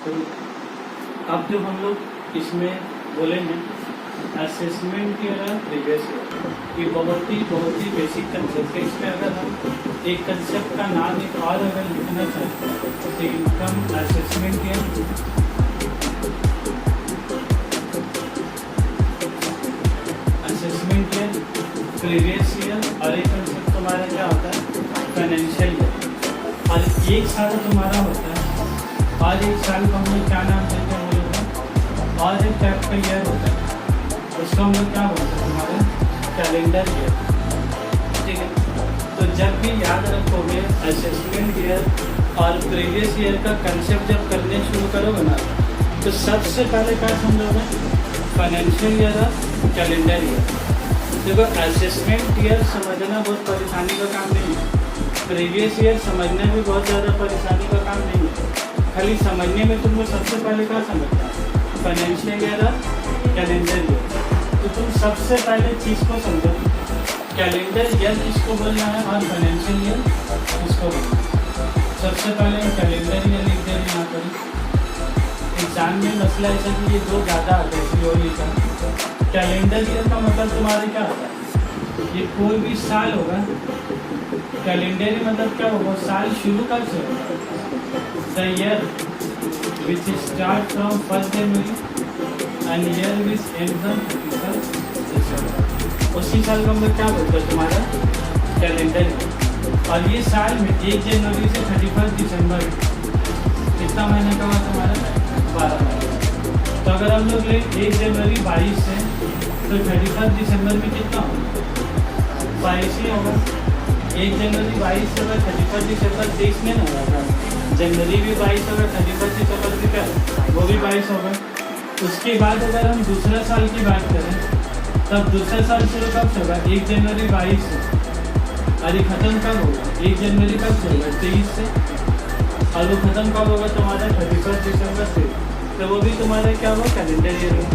तो अब जो हम लोग इसमें बोलेंगे असेसमेंट ईयर और प्रीवियस ईयर, ये बहुत ही बेसिक कंसेप्ट है। इसमें अगर हम एक कंसेप्ट का नाम एक और अगर लिखना चाहते हैं तो income assessment year, assessment year, previous year और एक कंसेप्ट तुम्हारा क्या होता है फाइनेंशियल ईयर। और एक साल तुम्हारा होता है और एक साल को हम लोग क्या नाम देते हैं और एक टाइप का ईयर होता है, उसका हम लोग क्या बोलते हैं हमारे कैलेंडर ईयर। ठीक है, तो जब भी याद रखोगे असेसमेंट ईयर और प्रीवियस ईयर का कंसेप्ट जब करने शुरू करोगे ना, तो सबसे पहले क्या समझोगे फाइनेंशियल ईयर और कैलेंडर ईयर। देखो असेसमेंट ईयर समझना बहुत परेशानी का काम नहीं है, प्रीवियस ईयर समझना भी बहुत ज़्यादा परेशानी का काम नहीं है। खाली समझने में तुमको सबसे पहले क्या समझना है फाइनेंशियल ईयर और कैलेंडर ईयर। तो तुम सबसे पहले चीज़ को समझो, कैलेंडर ईयर किसको बोलना है और फाइनेंशियल ईयर किसको बोलना है। सबसे पहले कैलेंडर ईयर लिख दे यहाँ पर। एग्जाम में मसला ऐसा कि ये दो ज़्यादा आता है थ्योरी का। कैलेंडर ईयर का मतलब तुम्हारे क्या होता है, ये कोई भी साल होगा। कैलेंडर मतलब क्या होगा, साल शुरू कब से होगा, the year which start from 1st January and year which ends on 31st December। उसी साल को हम लोग क्या बोलते हैं तुम्हारा कैलेंडर। और ये साल में 1 जनवरी से 31 दिसंबर कितना महीने का हुआ तुम्हारा 12 महीने। तो अगर हम लोग ले 1 जनवरी 22 से तो 31 दिसंबर में कितना होगा 22 ही होगा। 1 जनवरी 22 से 31 दिसंबर 23 में ना होगा, जनवरी भी 22 होगा, 31 दिसंबर भी क्या वो भी 22 होगा। उसके बाद अगर हम दूसरा साल की बात करें तब दूसरा साल शुरू कब से होगा 1 जनवरी 22 से, और ये ख़त्म कब होगा 1 जनवरी कब से होगा 23 से, और वो ख़त्म कब होगा तुम्हारा 31 दिसंबर से। तो वो भी तुम्हारा क्या होगा कैलेंडर ईयर में।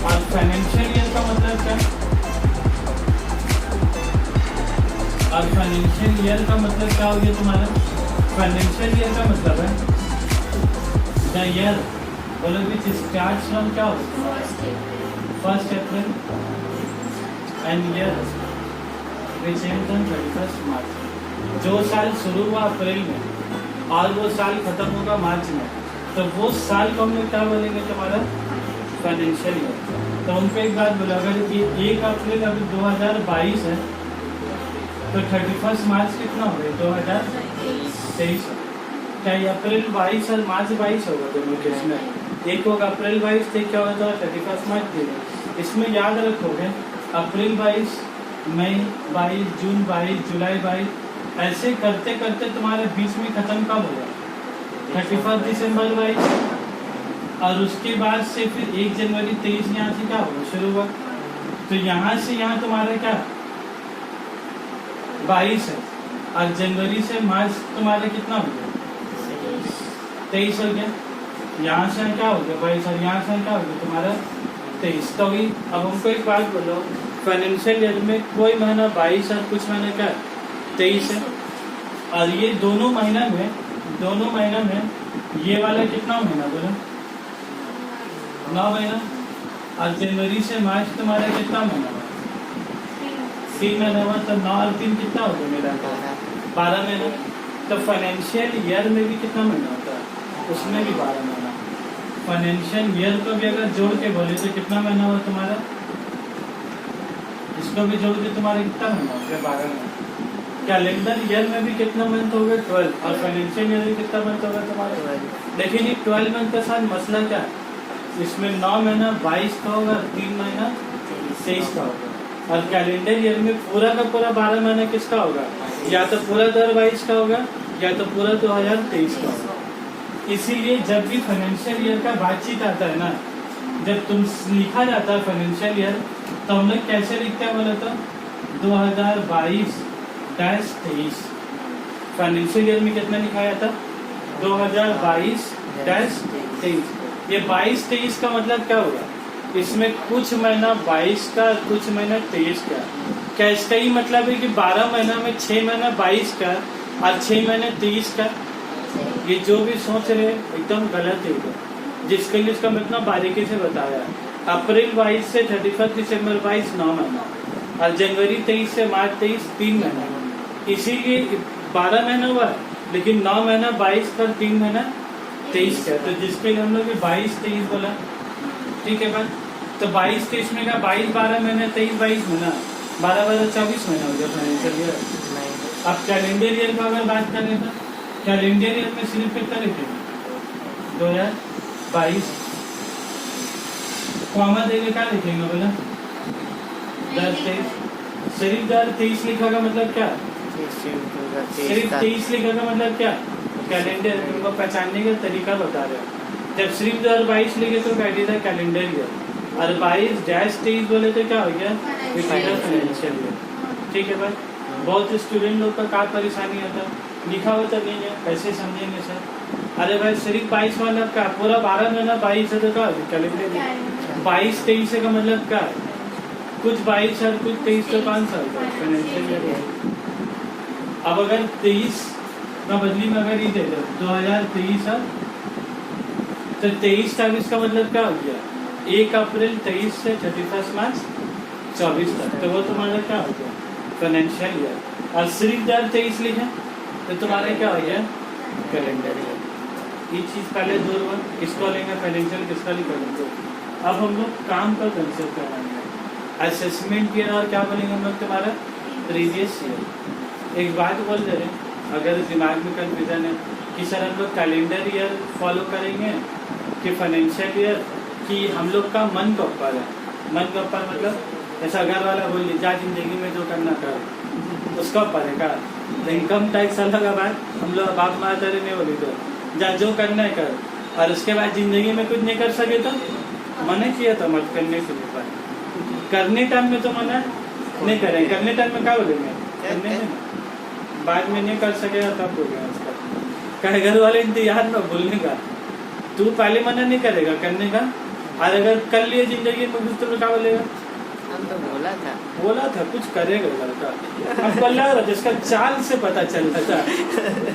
और फाइनेंशियल ईयर का मतलब क्या, और फाइनेंशियल ईयर का मतलब क्या हो गया तुम्हारा, फाइनेंशियल ईयर का मतलब है द ईयर बोलो विच स्टार्ट्स फ्रॉम क्या होगा 1st April and year which ends on 31st मार्च। जो साल शुरू हुआ अप्रैल में और वो साल खत्म होगा मार्च में, तो वो साल को हम लोग क्या बोलेंगे तुम्हारा फाइनेंशियल ईयर। तो उनको एक बात बोला, अगर ये 1 अप्रैल अभी 2022 है तो 31 मार्च कितना हो गया 2023। क्या ये अप्रैल 22 और मार्च 22 होगा दोनों केस में, एक होगा अप्रैल 22 थे क्या होगा 31 मार्च देगा। इसमें याद रखोगे अप्रैल 22, मई 22, जून 22, जुलाई 22, ऐसे करते करते तुम्हारे बीच में ख़त्म कब होगा 31 दिसंबर 22, और उसके बाद से फिर 1 जनवरी 23 यहाँ से क्या होगा शुरू हुआ। तो यहाँ से यहाँ तुम्हारा क्या 22 है, और जनवरी से मार्च तुम्हारा कितना हो गया 23 हो गया। यहाँ से क्या हो गया 22, और यहाँ से क्या हो गया तुम्हारा 23। तो भी अब हमको एक बात बोलो, फाइनेंशियल ईयर में कोई महीना 22 और कुछ महीना क्या 23 है, और ये दोनों महीना में ये वाला कितना महीना बोलो 9 महीना, और जनवरी से मार्च तुम्हारा कितना महीना हुआ 3 महीना हुआ। तो 9 और 3 कितना हो गया मेरा 12 महीना। तो फाइनेंशियल ईयर में भी कितना महीना होता है, उसमें भी 12 महीना। फाइनेंशियल ईयर को भी अगर जोड़ के बोले तो कितना महीना हुआ तुम्हारा, इसको भी जोड़ के तुम्हारा कितना महीना हो गया 12 महीना। कैलेंडर ईयर में भी कितना मंथ हो गया 12, और फाइनेंशियल ईयर में कितना मंथ होगा तुम्हारा। लेकिन ये 12 मंथ के साथ मसला क्या है, इसमें 9 महीना 22 का होगा, 3 महीना 23 का होगा। और कैलेंडर ईयर में पूरा का पूरा 12 महीना किसका होगा, या तो पूरा 2022 का होगा या तो पूरा 2023 का होगा। इसीलिए जब भी फाइनेंशियल ईयर का बातचीत आता है ना, जब तुम लिखा जाता है फाइनेंशियल ईयर, तो हम लोग कैसे लिखते हैं बोले तो 2022-23। फाइनेंशियल ईयर में कितना लिखा जाता 2022-23। ये 22-23 का मतलब क्या होगा, इसमें कुछ महीना 22 का कुछ महीना 23 का। क्या इसका ही मतलब है कि 12 महीना में 6 महीना 22 का और 6 महीने 23 का। ये जो भी सोच रहे एकदम गलत है ये। जिसके लिए इसका मैं इतना बारीकी से बताया। अप्रैल 22 से 31 दिसंबर 22 9 महीना, और जनवरी 23 से मार्च 23 3 महीना, इसीलिए 12 महीना हुआ है, लेकिन 9 महीना 22 पर 3 महीना 23 का। तो जिसके लिए हम लोग 22-23 बोला, ठीक है बात। तो 22-23 में का 22-12 महीने 23-22 महीना, 12-12 24 महीना हो गया फाइनेंशियल ईयर। अब कैलेंडर ईयर का अगर बात करें तो कैलेंडर ईयर में सिर्फ कितना लिखेंगे 2022, कॉमा देके क्या लिखेंगे बोला 2023। सिर्फ 2023 लिखा का मतलब क्या, सिर्फ 23 लिखा का मतलब क्या, कैलेंडर उनको पहचानने का तरीका बता रहे हैं। जब सिर्फ 2022 लिखे तो क्या था कैलेंडर ईयर, और 22-23 बोले तो क्या हो गया फाइनेंशियल ईयर, ठीक है भाई। बहुत स्टूडेंट लोग का क्या परेशानी होता है, लिखा हुआ तो नहीं है, कैसे समझेंगे सर। अरे भाई सिर्फ 22 वाला क्या, पूरा 12 महीना 22 है तो क्या कैलेंडर, 22-23 का मतलब क्या है, कुछ 22 और कुछ 23 तो 5 साल का फाइनेंशियल ईयर। अब अगर 23 का बदली में अगर ये दे दो 2023 है, तो 23-24 का मतलब क्या हो गया 1 अप्रैल 23 से 31 मार्च 24 तक, तो वो तुम्हारा क्या हो गया फाइनेंशियल ईयर। और सिर्फ 2023 लिखे तो तुम्हारा क्या हो गया कैलेंडर ईयर। ये चीज पहले दूर हुआ, किसको लेंगे फाइनेंशियल, किसका लिखेंगे। अब हम लोग काम का कंसेप्ट कराएंगे, असेसमेंट ईयर और क्या बोलेंगे हम लोग तुम्हारा प्रीवियस ईयर। एक बात बोल दे रहे, अगर दिमाग में कंफ्यूजन है कि सर हम लोग कैलेंडर ईयर फॉलो करेंगे कि फाइनेंशियल ईयर, कि हम लोग का मन का ऊपर है। मन का ऊपर मतलब ऐसा घर वाला बोल जा जिंदगी में जो करना कर उसका ऊपर है का। इनकम टैक्स अलग बात, हम लोग बाप माता नहीं बोली तो जा जो करना है कर, और उसके बाद जिंदगी में कुछ नहीं कर सके तो मना किया था मत करने से नहीं पाए, करने टाइम में तो मना नहीं करें, करने टाइम में क्या बोलेंगे करने में, बाद में नहीं कर सकेगा तब बोलेगा उसका। कहे घर वाले इंतजार में बोलने का, तू पहले मना नहीं करेगा करने का, और अगर कर लिए जिंदगी में कुछ तो क्या बोलेगा हम तो बोला था कुछ करेगा लड़का। हमको लग रहा था जिसका चाल से पता चल रहा था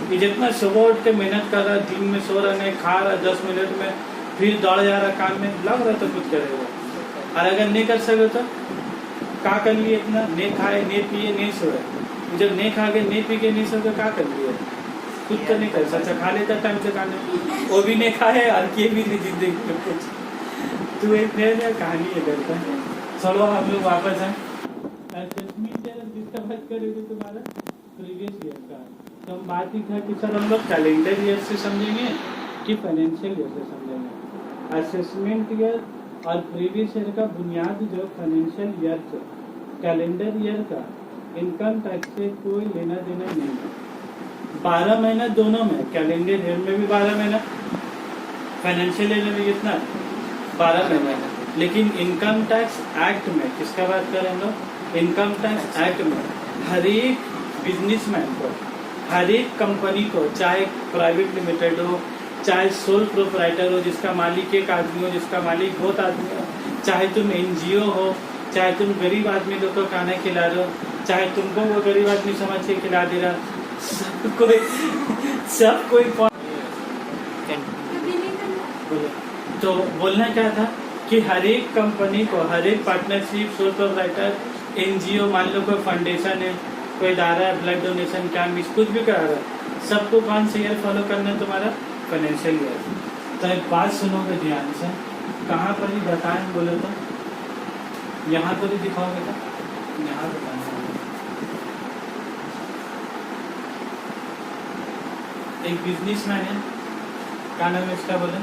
कि जितना सुबह उठ के मेहनत कर रहा, दिन में सो रहा नहीं खा रहा, 10 मिनट में फिर दौड़ जा रहा काम में, लग रहा था कुछ करेगा। और अगर नहीं कर सके तो क्या कर लिए, इतना नहीं खाए नहीं पिए नहीं सोए, जब नहीं खा के नहीं पी के नहीं सो तो क्या कर लिए, कुछ तो नहीं कर सकता, खा लेता टाइम से खाने, वो भी नहीं खाए और किए भी नहीं जिंदगी में कुछ। तू एक कहानी है करता। चलो हम लोग वापस हैं, जिसका बात करेंगे तुम्हारा प्रीवियस ईयर का। तो हम बात ही था कि सर हम लोग कैलेंडर ईयर से समझेंगे कि फाइनेंशियल ईयर से समझेंगे। असेसमेंट ईयर और प्रीवियस ईयर का बुनियाद जो फाइनेंशियल ईयर से कैलेंडर ईयर का इनकम टैक्स से कोई लेना देना नहीं है। 12 महीना दोनों में, कैलेंडर ईयर में भी 12 महीना, फाइनेंशियल ईयर में भी कितना 12 महीना। लेकिन इनकम टैक्स एक्ट में किसका बात करें हम लोग, इनकम टैक्स एक्ट में हर एक बिजनेसमैन को, हर एक कंपनी को, चाहे प्राइवेट लिमिटेड हो, चाहे सोल प्रोप्राइटर हो जिसका मालिक एक आदमी हो, जिसका मालिक बहुत आदमी हो, चाहे तुम एनजीओ हो, चाहे तुम गरीब आदमी लोग को खाना खिला रहे हो, चाहे तुमको वो गरीब आदमी समझ के खिला दे रहा, सब कोई तो बोलना क्या था कि हर एक कंपनी को, हर एक पार्टनरशिप, सोल प्रोप्राइटर, एनजीओ, मान लो कोई फाउंडेशन है, कोई इदारा है, ब्लड डोनेशन कैंप कुछ भी करा रहा है, सबको कौन सा ईयर फॉलो करना है तुम्हारा फाइनेंशियल ईयर। तो एक बात सुनोगे ध्यान से, कहाँ पर ही बताएं बोले तो यहाँ पर ही दिखाओगे तो यहाँ बताना। एक बिजनेसमैन है, क्या नाम है इसका बोले,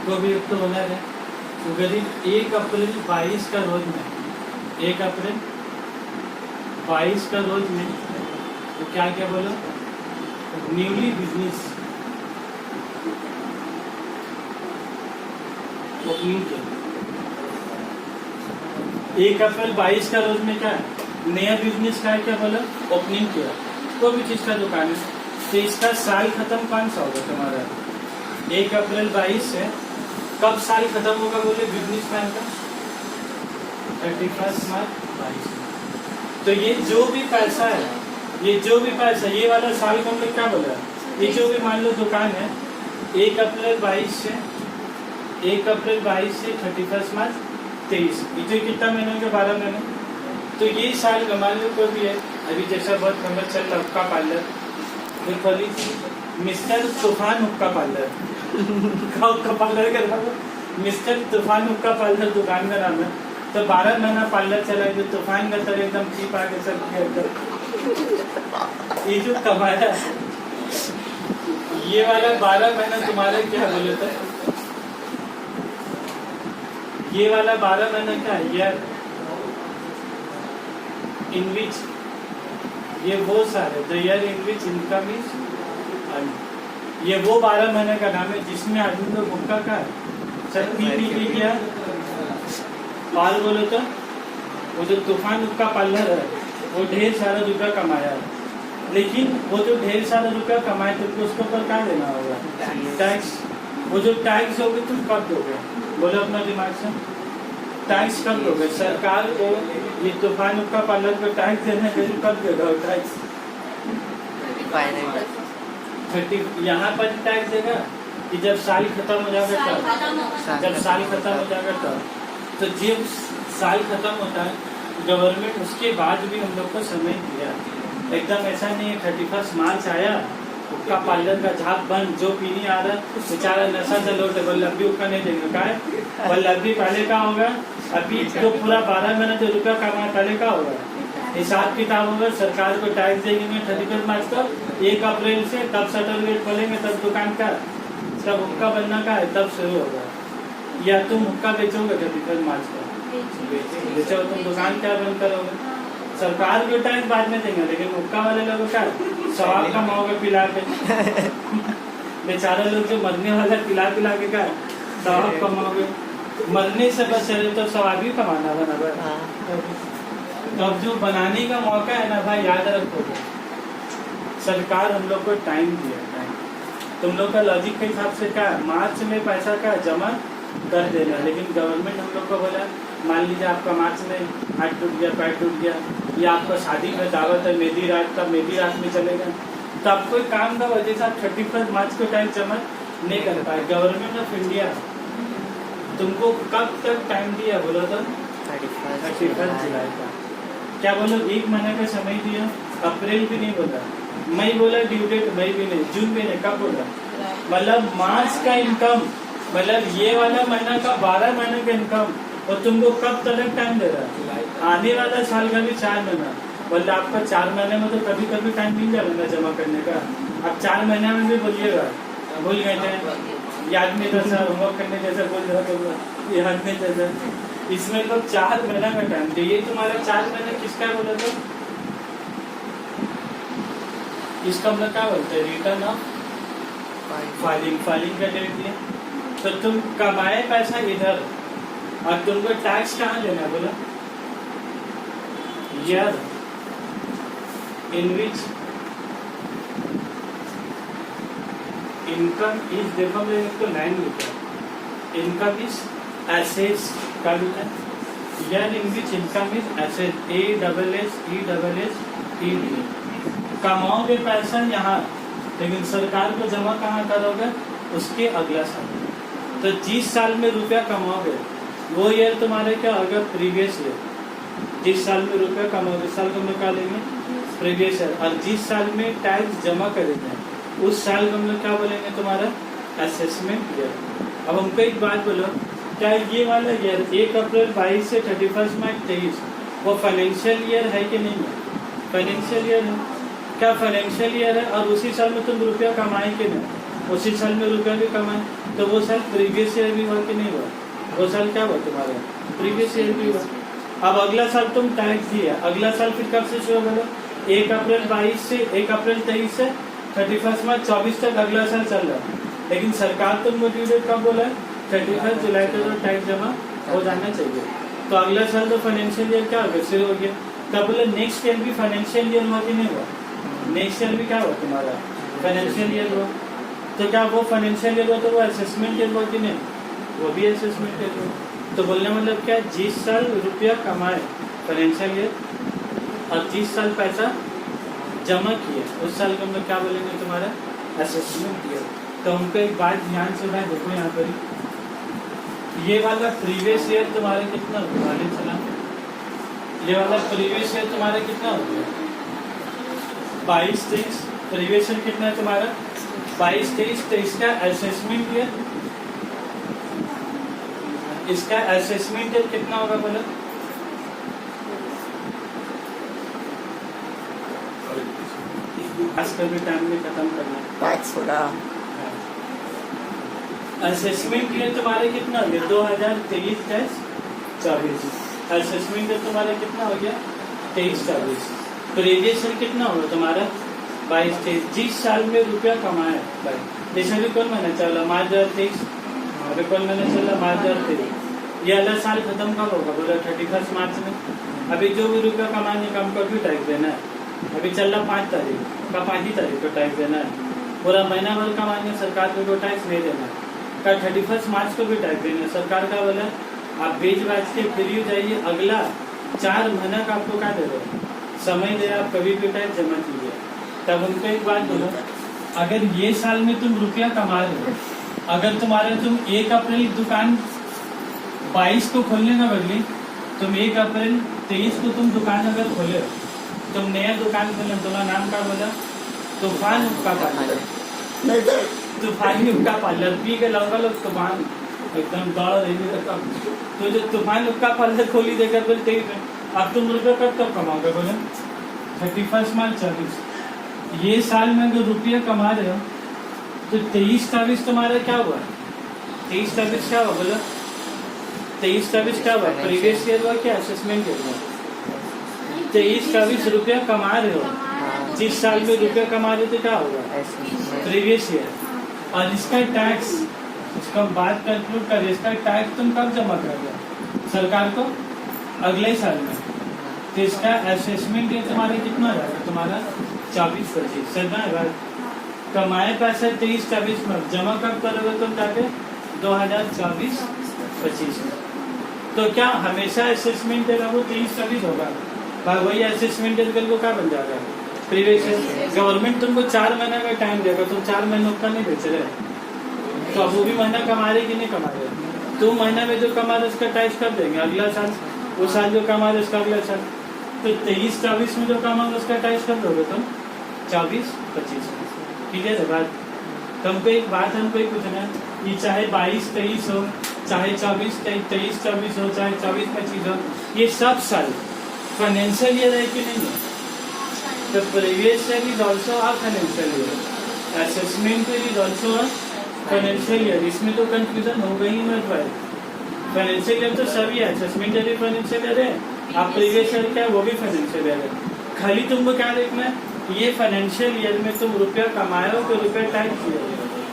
को भी एक तो बोला है वो गरीब 1 अप्रैल 22 का रोज में, 1 अप्रैल 22 का रोज में तो क्या क्या बोलो, न्यूली बिजनेस ओपनिंग किया। 1 अप्रैल 22 का रोज में क्या नया बिजनेस का क्या बोलो ओपनिंग किया, कोई भी चीज का दुकान है, तो इसका साल खत्म कौन सा होगा तुम्हारा 1 अप्रैल 22 से कब साल खत्म होगा बोले बिजनेसमैन का 31 मार्च 22। तो ये जो भी पैसा है, ये जो भी पैसा, ये वाला साल को हम लोग क्या बोला, ये जो भी मान लो दुकान है 1 अप्रैल 22 से 31 मार्च 23, ये जो कितना महीने के 12 महीने, तो ये साल का मान लो कोई भी है, अभी जैसा बहुत फेमस चल रहा हुक्का पार्लर, तो खोली मिस्टर तूफान हुक्का पार्लर हुक्का पार्लर का नाम मिस्टर तूफान हुक्का पार्लर दुकान का नाम है। तो 12 महीना पार्लर चला, जो तूफान का तरह एकदम चीप आके सब ये जो कमाया ये वाला 12 महीना तुम्हारे क्या बोले थे, ये वाला 12 महीना क्या है यार, इन विच ये वो साल है, the year in which income is, ये वो 12 महीने का नाम है जिसमें आदमी को हुक्का का सर पी किया, पाल बोले तो वो जो तूफान हुक्का पार्लर है वो ढेर सारा रुपया कमाया है, लेकिन वो जो ढेर सारा रुपया कमाए तुमको उसके ऊपर क्या देना होगा, टैक्स। वो जो टैक्स होगे तुम कब दोगे, बोलो अपना दिमाग से, टैक्स कब दोगे सरकार को, ये तूफान हुक्का पार्लर को टैक्स देने के लिए कब देगा टैक्स, 30 यहाँ पर टैक्स देगा कि जब साल खत्म हो जाएगा तब, जब साल खत्म हो जाएगा तब, तो जब साल खत्म होता है गवर्नमेंट उसके बाद भी हम लोग को समय दिया, एकदम ऐसा नहीं है 31 मार्च आया हुक्का पार्लर का झाप बंद, जो पीनी आ रहा बेचारा नशा से लौट, वल्लभी हुक्का नहीं देंगे, का है वल्लभी पहले का होगा, अभी तो पूरा 12 महीने जो रुपया कमाया पहले का होगा, हिसाब किताब होगा, सरकार को टैक्स देंगे 31 मार्च को, 1 अप्रैल से तब शटर गेट खोलेंगे, तब दुकान का तब हुक्का बनना का है, तब शुरू होगा। या तुम हुक्का बेचोगे 31 मार्च को, बेचो तुम दुकान क्या बंद करोगे, सरकार को टैक्स बाद में देंगे, लेकिन हुक्का वाले लोगों का सवाब कमाओगे पिला के बेचारे लोग जो मरने वाला पिला के का सवाब कमाओगे, मरने से बच रहे तो सवाब ही कमाना बना। तो अब जो बनाने का मौका है ना भाई, याद रखो सरकार हम लोग को टाइम दिया, टाइम तुम लोग का लॉजिक के हिसाब से क्या मार्च में पैसा का जमा कर देना, लेकिन गवर्नमेंट हम लोग को बोला मान लीजिए आपका मार्च में हाथ टूट गया, पैर टूट गया, या आपका शादी में दावत है मेहंदी रात का, मेहंदी रात में चलेगा, तो आप कोई काम का वजह से आप 31 मार्च को टाइम जमा नहीं कर पाए। गवर्नमेंट ऑफ इंडिया तुमको कब तक टाइम दिया बोलो तो 31 जुलाई का, क्या बोलो 1 महीने का समय दिया, अप्रैल भी नहीं बोला, मई बोला ड्यू डेट, मई भी नहीं, जून भी नहीं, कब बोला, मतलब मार्च का इनकम, मतलब ये वाला महीना का 12 महीने का इनकम, और तुमको कब तक टाइम दे रहा है, आने वाला साल का भी 4 महीना, बोले आपका 4 महीने में तो कभी कभी टाइम मिल जाएगा जमा करने का, आप 4 महीने में भी बोलिएगा भूल गए थे, याद में जैसा होमवर्क करने जैसा बोल रहा था, याद में जैसा, इसमें तो 4 महीना का टाइम चाहिए, तुम्हारा 4 महीने किसका बोला था, इसका मतलब क्या बोलते हैं, रिटर्न ऑफ फाइलिंग, फाइलिंग का डेट दिया, तो तुम कमाए पैसा इधर और तुमको टैक्स कहाँ देना बोला, year in which income is, देखो मैं इसको लाइन लिखा, इनकम इज एसेट्स का लिखा, year in which income is asset, ASSESSED, कमाओगे पैसा यहाँ, लेकिन सरकार को जमा कहाँ करोगे, उसके अगला साल, तो जिस साल में रुपया कमाओगे वो ईयर तुम्हारे क्या होगा, प्रीवियस ईयर, जिस साल में रुपया कमाओगे साल को हम लोग क्या लेंगे, प्रीवियस ईयर, और जिस साल में टैक्स जमा करेंगे उस साल को हम लोग क्या बोलेंगे, तुम्हारा असेसमेंट ईयर। अब हमको एक बात बोलो, क्या ये वाला ईयर 1 अप्रैल 22 से 31 मार्च 23 वो फाइनेंशियल ईयर है कि नहीं है, फाइनेंशियल ईयर है, क्या फाइनेंशियल ईयर है, और उसी साल में तुम रुपया कमाए कि नहीं, उसी साल में रुपया भी कमाए, तो वो साल प्रीवियस ईयर भी हुआ कि नहीं हुआ, वो साल क्या हुआ तुम्हारा, प्रीवियस ईयर भी हुआ। अब अगला साल तुम टैक्स दिया, अगला साल फिर कब से शुरू होगा, 1 अप्रैल 22 से 1 अप्रैल 23 से 31 मार्च 24 तक अगला साल चल रहा है, लेकिन सरकार तुमको ड्यू डेट कब बोला है, 31 जुलाई को तो टैक्स जमा हो जाना चाहिए, तो अगला साल तो फाइनेंशियल ईयर क्या हो गया, शुरू हो गया, तब बोले नेक्स्ट ईयर भी फाइनेंशियल ईयर हुआ कि नहीं हुआ, नेक्स्ट ईयर भी क्या हुआ तुम्हारा फाइनेंशियल ईयर हुआ, तो क्या वो फाइनेंशियल ईयर हुआ तो वो असेसमेंट ईयर हुआ कि नहीं, वो भी असेसमेंट ईयर हुआ, तो बोलने मतलब क्या, जिस साल रुपया कमाए फाइनेंशियल ईयर, और 30 साल पैसा जमा किया, उस साल को हम लोग क्या बोलेंगे, तुम्हारा असेसमेंट ईयर। तो हमको एक बात ध्यान से है, देखो यहाँ पर ये वाला प्रीवियस ईयर तुम्हारा कितना होगा, वालेकुम सलाम, ये वाला प्रीवियस ईयर तुम्हारा कितना हो गया, 22-23। प्रीवियस ईयर कितना है तुम्हारा 22-23। तो इसका असेसमेंट ईयर, इसका असेसमेंट ईयर कितना होगा बोलो, आज कभी टाइम में खत्म करना। असेसमेंट ईयर तुम्हारे कितना हो गया 2023-24। असेसमेंट ईयर तुम्हारा कितना हो गया 23-24। प्रीवियस ईयर कितना होगा तुम्हारा 22-23। जिस साल में रुपया कमाया भाई, जैसे अभी कौन महीना चला, मार्च 2023, अभी कौन महीना चला, मार्च 2023। ये अगला साल खत्म कब होगा बोला, 31 मार्च में। अभी जो भी रुपया कमाने का हमको भी टैक्स देना है। अभी चल रहा 5 तारीख का, 5 ही तारीख को टैक्स देना है। पूरा महीना भर कमाने सरकार को टैक्स नहीं देना है। का 31 मार्च को भी टैक्स देना है। सरकार का बोला आप बेच बाज के फ्री जाइए, अगला 4 महीना का आपको क्या दे रहे समय दे, आप कभी भी टैक्स जमा कीजिए। तब उनको एक बात बोलो, अगर ये साल में तुम रुपया कमा रहे हो, अगर तुम्हारा तुम 1 अप्रैल दुकान 22 को खोलने का बदली, तुम 1 अप्रैल 23 को तुम दुकान अगर खोले, तुम नया दुकान खोले, तुम्हारा नाम क्या बोला, तूफान हुक्का पार्लर। तूफानी हुक्का पार्लर पी के लौंगा लोग तूफान एकदम दौड़ रही है। तो जो तूफान हुक्का पार्लर खोली देकर बोलते ही अब तुम रुपये कब कमाओगे बोले, 31 मार्च 24। ये साल में अगर रुपया कमा रहे हो तो 23-24 तुम्हारा क्या हुआ, 23-24 क्या हुआ बोलो, 23-24 क्या हुआ, प्रीवियस ईयर हुआ क्या, असेसमेंट ईयर हुआ। 23-24 रुपया कमा रहे हो, जिस साल में रुपया कमा रहे थे क्या होगा, प्रीवियस ईयर। और इसका टैक्स, इसका हम बात कंक्लूड करें, इसका टैक्स तुम कब जमा कर रहे हो सरकार को, अगले साल में। तो इसका असेसमेंट ईयर तुम्हारा कितना रहेगा, तुम्हारा 24-25। सही है, कमाए पैसा 23-24 में, जमा कब करोगे तुम जाके 2024-25 में। तो क्या हमेशा असेसमेंट देगा वो 23-24 होगा, वही असेसमेंट ईयर को क्या बन जाएगा, प्रीवियस ईयर। गवर्नमेंट तुमको 4 महीने का टाइम देगा, तुम 4 महीनों का नहीं बेच रहे, तो अब वो भी महीना कमा रहे कि नहीं कमा रहे। 2 महीने में जो कमा रहे उसका टैक्स कब देंगे, अगला साल। वो साल जो कमा रहे उसका अगला साल। तो 23-24 में जो कमा उसका टैक्स कब दोगे तुम, 24-25 में। ठीक है बात। तो हमको एक बात हमको ही पूछना है, ये चाहे 22-23 हो, चाहे 24-23 हो, चाहे 24-25 हो, ये सब साल फाइनेंशियल ईयर है कि नहीं है। तो previous year is also a financial year, assessment is also a financial year. इसमें तो कंफ्यूजन हो गई मत भाई, फाइनेंशियल ईयर तो सभी है, असेसमेंट ईयर भी फाइनेंशियल ईयर है, आप प्रीवियस ईयर क्या है वो भी फाइनेंशियल ईयर है। खाली तुमको क्या देखना है, ये फाइनेंशियल ईयर में तुम रुपया कमाए हो तो रुपया टैक्स किया।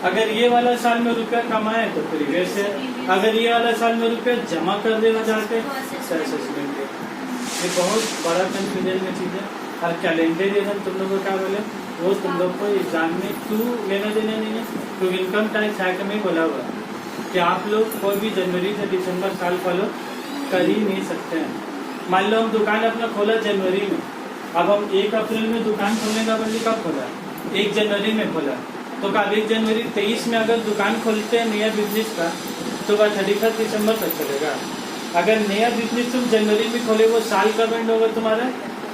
अगर ये वाला साल में रुपया कमाए तो प्रीवियस ईयर, अगर ये वाला साल में रुपया जमा कर देगा जाके तो असेसमेंट ईयर। ये बहुत बड़ा कंफ्यूजन में चीज है। और कैलेंडर ईयर हम तुम लोग को क्या बोले, वो तुम लोग को एग्जाम में क्यों लेना देना नहीं है, क्योंकि इनकम टैक्स एक्ट में बोला हुआ कि आप लोग कोई भी जनवरी से दिसंबर साल फॉलो कर ही नहीं सकते हैं। मान लो हम दुकान अपना खोला जनवरी में, अब हम 1 अप्रैल में दुकान खोलने का बदली कब खोला, 1 जनवरी में खोला, तो कब 1 जनवरी 23 में अगर दुकान खोलते हैं नया बिजनेस का तो वह 31 दिसंबर तक चलेगा। अगर नया बिजनेस तुम जनवरी में खोले वो साल का एंड होगा तुम्हारा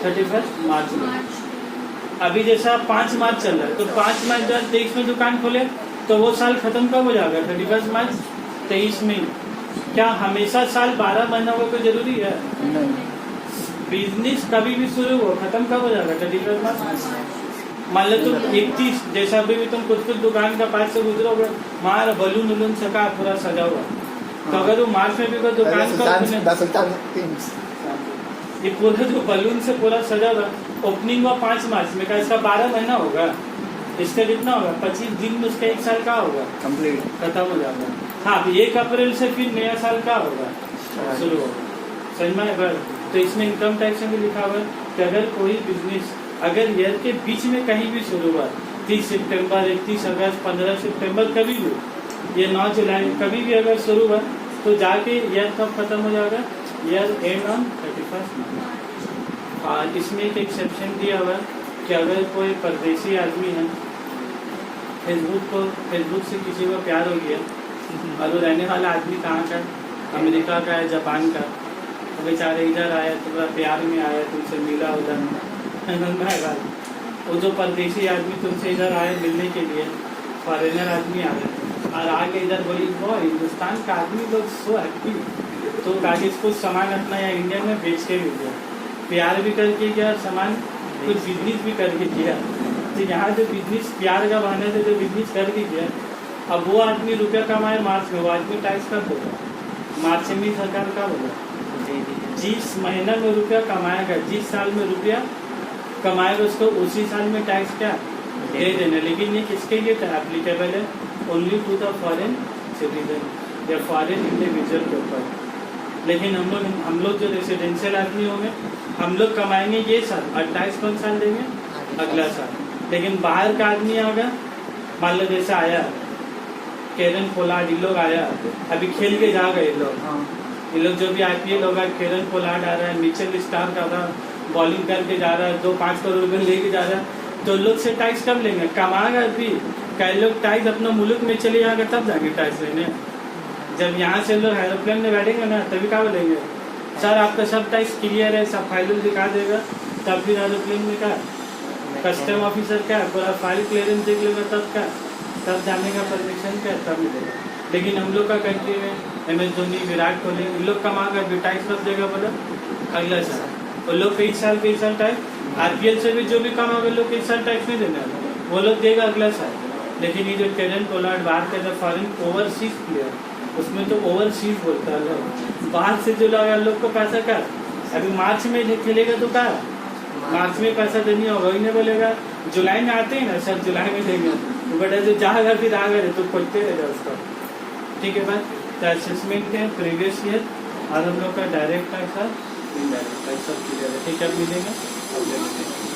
31 मार्च में। अभी जैसा 5 मार्च चल रहा है तो 5 मार्च 2023 में दुकान खोले तो वो साल खत्म कब हो जाएगा, 31 मार्च 23 में। क्या हमेशा साल 12 महीना हो तो जरूरी है, बिजनेस कभी भी शुरू हो खत्म कब हो जाएगा, 31 मार्च। मान लो तुम 31 जैसा अभी भी तुम कुछ दुकान का पास से गुजरोगे, मार बलून उलून सका पूरा सजा हुआ, तो अगर वो मार्च में भी कोई दुकान का ये पूरा जो बलून से पूरा सजा हुआ ओपनिंग हुआ 5 मार्च में का, इसका 12 महीना होगा, इसका कितना होगा 25 दिन में, उसका 1 साल का होगा कंप्लीट खत्म हो जाएगा। हाँ 1 अप्रैल से फिर नया साल का होगा शुरू होगा, समझ में। तो इसमें इनकम टैक्स में भी लिखा हुआ है कि अगर कोई बिजनेस अगर ईयर के बीच में कहीं भी शुरू हुआ, 30 सितंबर, 31 अगस्त, 15 सितंबर कभी भी, ये 9 जुलाई कभी भी अगर शुरू हुआ तो जाके ईयर कब खत्म हो जाएगा, ईयर एंड ऑन 31 मार्च। और इसमें एक एक्सेप्शन दिया हुआ है कि अगर कोई परदेशी आदमी है, फेसबुक से किसी को प्यार हो गया और वो रहने वाला आदमी कहाँ का, अमेरिका का है, जापान का, तो बेचारे इधर आया तो थोड़ा प्यार में आया, तुमसे मिला उधर वो जो परदेशी आदमी तुमसे इधर आए मिलने के लिए, फॉरेनर आदमी आ गए और आके इधर बोली वो हिंदुस्तान का आदमी लोग सो हैप्पी, तो कागज कुछ सामान अपना यहाँ इंडिया में बेच के भी गया, प्यार भी करके गया और सामान कुछ बिजनेस भी करके किया। तो यहाँ जो बिजनेस प्यार का बहाने से जो बिजनेस करके गया, अब वो आदमी रुपया कमाए मार्च में, वो आदमी टैक्स कब होगा? मार्च में सरकार का होगा, जिस महीना में रुपया कमाएगा, जिस साल में रुपया कमाएगा उसको उसी साल में टैक्स क्या दे देना। लेकिन ये किसके लिए एप्लीकेबल है? Only to the foreign citizen या फॉरेन इंडिविजुअल के ऊपर। लेकिन हम लोग जो रेसिडेंशियल आदमी होंगे, हम लोग कमाएंगे ये साल और टैक्स कौन साल देंगे? अगला साल। लेकिन बाहर का आदमी आएगा, मान लो जैसे आया केरन पोलार्ड, ये लोग आया अभी खेल के जा गए ये लोग जो भी IPL होगा, केरन पोलार्ड आ रहा है, मिचेल स्टार्क आ रहा है, बॉलिंग करके जा रहा है, 2-5 करोड़ रुपये लेके जा रहा है, तो लोग से टैक्स कब लेंगे? कमाएगा भी, कई लोग टैक्स अपना मुल्क में चले जाएगा तब जाके टैक्स लेने। जब यहाँ से लोग एरोप्लेन में बैठेंगे ना तभी क्या बोलेंगे, सर आपका सब टैक्स क्लियर है, सब फाइल दिखा देगा, तब फिर एरोप्लेन में क्या कस्टम ऑफिसर क्या पूरा फाइल क्लियरेंस देख लेगा, तब जाने का परमिशन क्या तब मिलेगा। लेकिन हम लोग का कंट्री में MS धोनी, विराट कोहली, इन लोग कमाएगा भी टैक्स कब देगा बोला? अगला साल। वो लोग कई साल टैक्स, IPL से भी जो भी कमाओगे लोग कई साल टैक्स नहीं देना, वो लोग देगा अगला साल। लेकिन ये जो केरन पोलार्ड बाहर का जो फॉरेन ओवरसीज प्लेयर, उसमें तो ओवरसीज बोलता है लोग, बाहर से जो लोग को पैसा क्या अभी मार्च में खेलेगा तो क्या मार्च में पैसा देनी होगा, ही नहीं बोलेगा जुलाई में आते हैं ना सर जुलाई में देंगे, तो बेटा जो जाएगा फिर आ गए तो खोजते रहेगा उसका। ठीक है बात। तो असेसमेंट के प्रीवियस ईयर और हम लोग का डायरेक्ट टैक्स और इनडायरेक्ट टैक्स सब क्लियर है। ठीक है, अब मिलेंगे।